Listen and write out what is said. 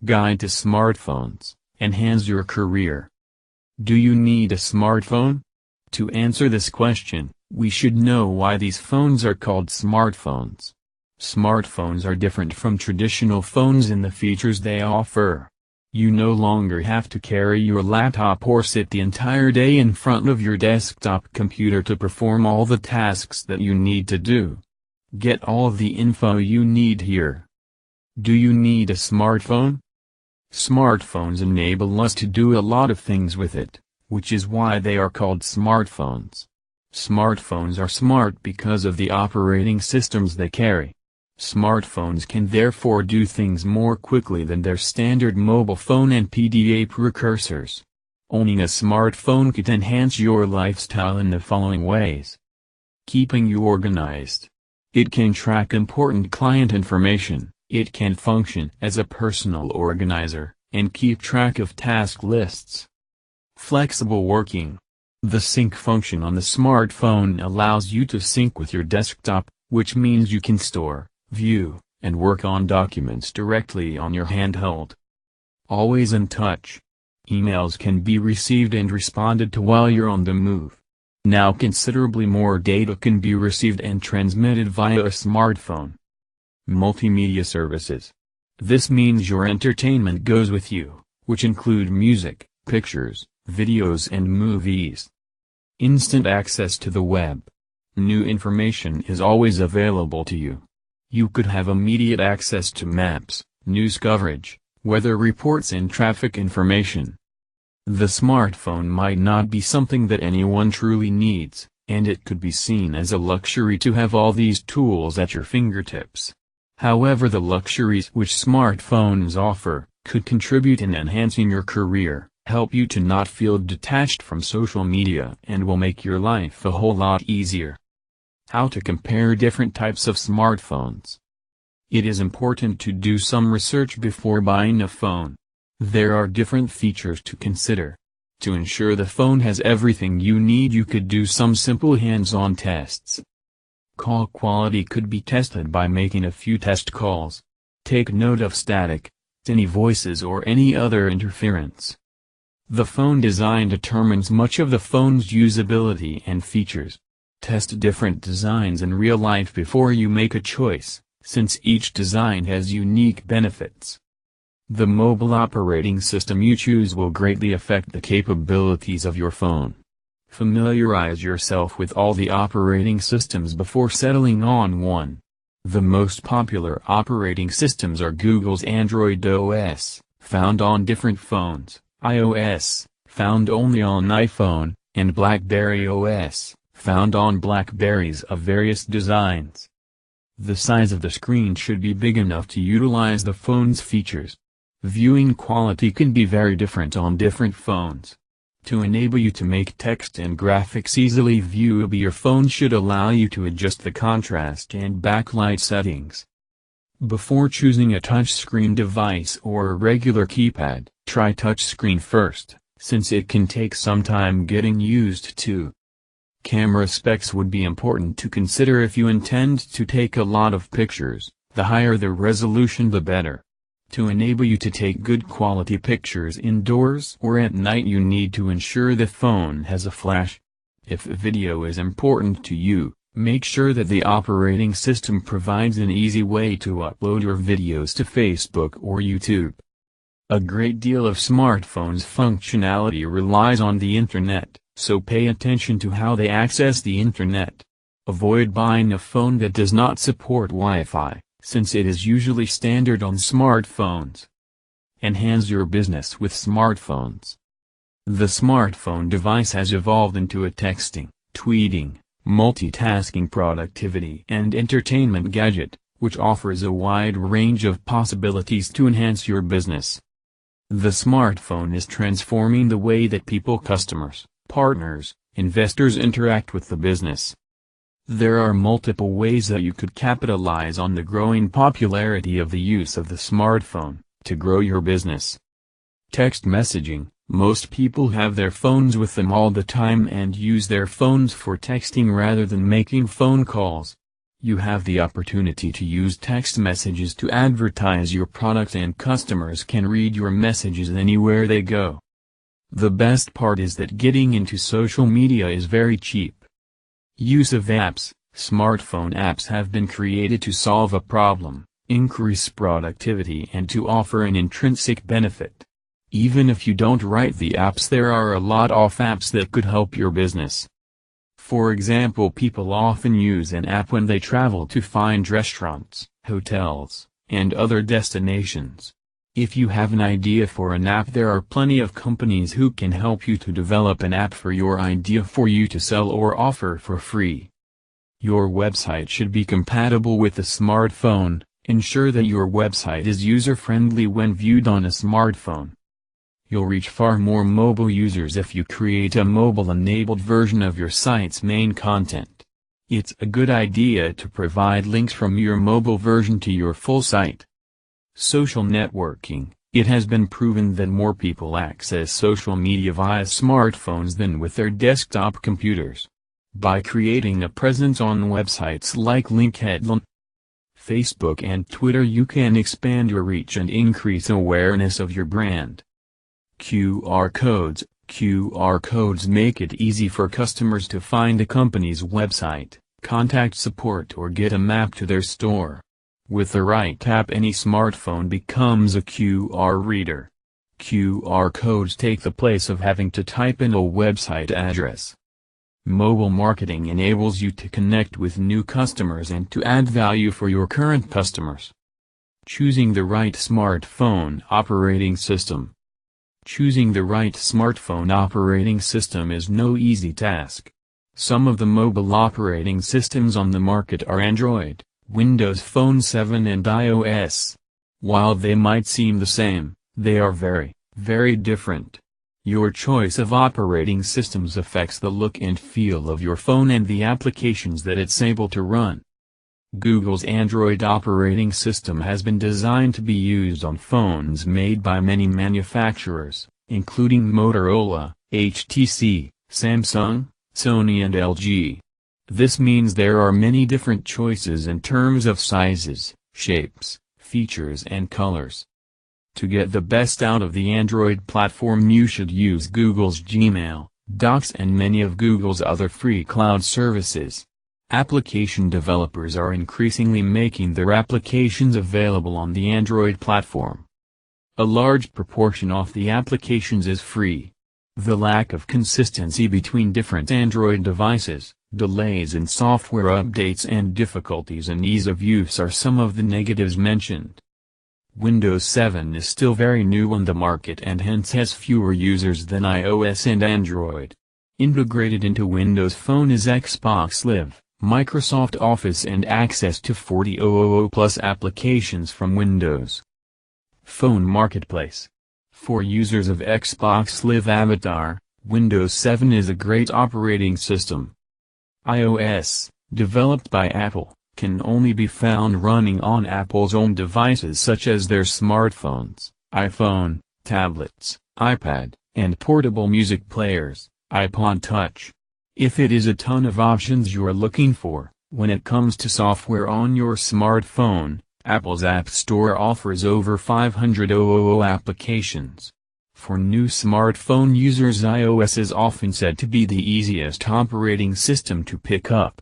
Guide to Smartphones, Enhance Your Career. Do you need a smartphone? To answer this question, we should know why these phones are called smartphones. Smartphones are different from traditional phones in the features they offer. You no longer have to carry your laptop or sit the entire day in front of your desktop computer to perform all the tasks that you need to do. Get all the info you need here. Do you need a smartphone? Smartphones enable us to do a lot of things with it, which is why they are called smartphones. Smartphones are smart because of the operating systems they carry. Smartphones can therefore do things more quickly than their standard mobile phone and PDA precursors. Owning a smartphone could enhance your lifestyle in the following ways. Keeping you organized. It can track important client information, it can function as a personal organizer, and keep track of task lists. Flexible working. The sync function on the smartphone allows you to sync with your desktop, which means you can store, view, and work on documents directly on your handheld. Always in touch. Emails can be received and responded to while you're on the move. Now considerably more data can be received and transmitted via a smartphone. Multimedia services. This means your entertainment goes with you, which include music, pictures, videos and movies. Instant access to the web. New information is always available to you. You could have immediate access to maps, news coverage, weather reports and traffic information. The smartphone might not be something that anyone truly needs, and it could be seen as a luxury to have all these tools at your fingertips. However, the luxuries which smartphones offer could contribute in enhancing your career, help you to not feel detached from social media, and will make your life a whole lot easier. How to compare different types of smartphones. It is important to do some research before buying a phone. There are different features to consider. To ensure the phone has everything you need, you could do some simple hands-on tests. Call quality could be tested by making a few test calls. Take note of static, tiny voices or any other interference. The phone design determines much of the phone's usability and features. Test different designs in real life before you make a choice, since each design has unique benefits. The mobile operating system you choose will greatly affect the capabilities of your phone. Familiarize yourself with all the operating systems before settling on one. The most popular operating systems are Google's Android OS, found on different phones, iOS, found only on iPhone, and BlackBerry OS, found on Blackberries of various designs. The size of the screen should be big enough to utilize the phone's features. Viewing quality can be very different on different phones. To enable you to make text and graphics easily viewable, your phone should allow you to adjust the contrast and backlight settings. Before choosing a touchscreen device or a regular keypad, try touchscreen first, since it can take some time getting used to. Camera specs would be important to consider if you intend to take a lot of pictures. The higher the resolution, the better. To enable you to take good quality pictures indoors or at night, you need to ensure the phone has a flash. If video is important to you, make sure that the operating system provides an easy way to upload your videos to Facebook or YouTube. A great deal of smartphones' functionality relies on the internet, so pay attention to how they access the internet. Avoid buying a phone that does not support Wi-Fi, since it is usually standard on smartphones. Enhance your business with smartphones. The smartphone device has evolved into a texting, tweeting, multitasking, productivity and entertainment gadget, which offers a wide range of possibilities to enhance your business. The smartphone is transforming the way that people, customers, partners, investors interact with the business. There are multiple ways that you could capitalize on the growing popularity of the use of the smartphone to grow your business. Text messaging. Most people have their phones with them all the time and use their phones for texting rather than making phone calls. You have the opportunity to use text messages to advertise your product, and customers can read your messages anywhere they go. The best part is that getting into social media is very cheap. Use of apps. Smartphone apps have been created to solve a problem, increase productivity, and to offer an intrinsic benefit. Even if you don't write the apps, there are a lot of apps that could help your business. For example, people often use an app when they travel to find restaurants, hotels, and other destinations. If you have an idea for an app, there are plenty of companies who can help you to develop an app for your idea for you to sell or offer for free. Your website should be compatible with the smartphone. Ensure that your website is user-friendly when viewed on a smartphone. You'll reach far more mobile users if you create a mobile-enabled version of your site's main content. It's a good idea to provide links from your mobile version to your full site. Social networking. It has been proven that more people access social media via smartphones than with their desktop computers. By creating a presence on websites like LinkedIn, Facebook, and Twitter, you can expand your reach and increase awareness of your brand. QR codes. QR codes make it easy for customers to find a company's website, contact support, or get a map to their store. With the right app, any smartphone becomes a QR reader. QR codes take the place of having to type in a website address. Mobile marketing enables you to connect with new customers and to add value for your current customers. Choosing the right smartphone operating system. Choosing the right smartphone operating system is no easy task. Some of the mobile operating systems on the market are Android, Windows Phone 7 and iOS. While they might seem the same, they are very, very different. Your choice of operating systems affects the look and feel of your phone and the applications that it's able to run. Google's Android operating system has been designed to be used on phones made by many manufacturers, including Motorola, HTC, Samsung, Sony, and LG. This means there are many different choices in terms of sizes, shapes, features, and colors. To get the best out of the Android platform, you should use Google's Gmail, Docs, and many of Google's other free cloud services. Application developers are increasingly making their applications available on the Android platform. A large proportion of the applications is free. The lack of consistency between different Android devices, delays in software updates, and difficulties in ease of use are some of the negatives mentioned. Windows 7 is still very new on the market and hence has fewer users than iOS and Android. Integrated into Windows Phone is Xbox Live, Microsoft Office, and access to 40,000+ applications from Windows Phone Marketplace. For users of Xbox Live Avatar, Windows 7 is a great operating system. iOS, developed by Apple, can only be found running on Apple's own devices such as their smartphones, iPhone, tablets, iPad, and portable music players, iPod Touch. If it is a ton of options you're looking for, when it comes to software on your smartphone, Apple's App Store offers over 500,000 applications. For new smartphone users, iOS is often said to be the easiest operating system to pick up.